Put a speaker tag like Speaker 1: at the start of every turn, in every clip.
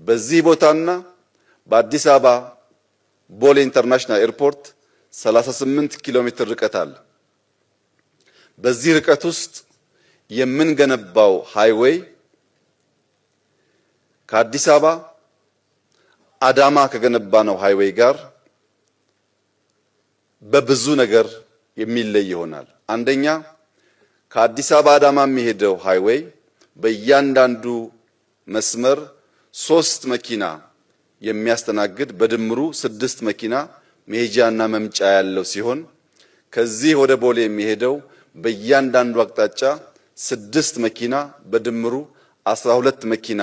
Speaker 1: በዚህ ቦታና በአዲስ አበባ ቦሌ ኢንተርናሽናል ኤርፖርት 38 ኪሎ ሜትር ርቀት አለ። በዚህ ርቀት ውስጥ የምንገነባው ሃይዌይ ከአዲስ አበባ አዳማ ከገነባነው ሃይዌይ ጋር በብዙ ነገር የሚለይ ይሆናል። አንደኛ ከአዲስ አበባ አዳማ የሚሄደው ሃይዌይ በእያንዳንዱ መስመር 3 መኪና የሚያስተናግድ በድምሩ 6 መኪና መሄጃና መምጫ ያለው ሲሆን ከዚህ ወደ ቦሌ የሚሄደው በእያንዳንዱ አቅጣጫ 6 መኪና በድምሩ 12 መኪና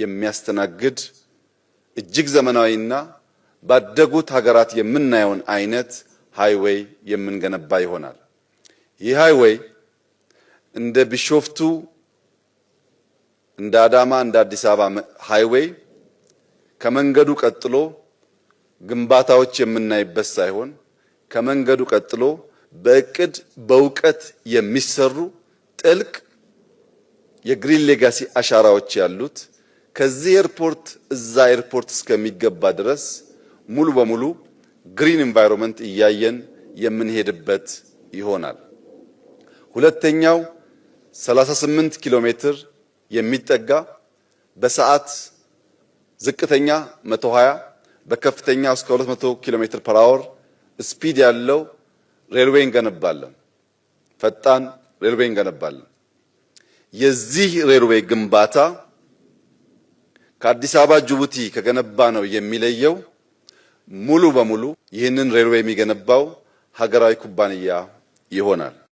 Speaker 1: የሚያስተናግድ እጅግ ዘመናዊና ባደጉት ሀገራት የምናየውን አይነት ሃይዌይ የምንገነባ ይሆናል። ይህ ሃይዌይ እንደ ቢሾፍቱ፣ እንደ አዳማ፣ እንደ አዲስ አበባ ሃይዌይ ከመንገዱ ቀጥሎ ግንባታዎች የምናይበት ሳይሆን ከመንገዱ ቀጥሎ በእቅድ በእውቀት የሚሰሩ ጥልቅ የግሪን ሌጋሲ አሻራዎች ያሉት ከዚህ ኤርፖርት እዛ ኤርፖርት እስከሚገባ ድረስ ሙሉ በሙሉ ግሪን ኢንቫይሮንመንት እያየን የምንሄድበት ይሆናል። ሁለተኛው 38 ኪሎ ሜትር የሚጠጋ በሰዓት ዝቅተኛ 120 በከፍተኛ እስከ 200 ኪሎ ሜትር ፐር አወር ስፒድ ያለው ሬልዌይ እንገነባለን። ፈጣን ሬልዌይ እንገነባለን። የዚህ ሬልዌይ ግንባታ ከአዲስ አበባ ጅቡቲ ከገነባ ነው የሚለየው ሙሉ በሙሉ ይህንን ሬልዌይ የሚገነባው ሀገራዊ ኩባንያ ይሆናል።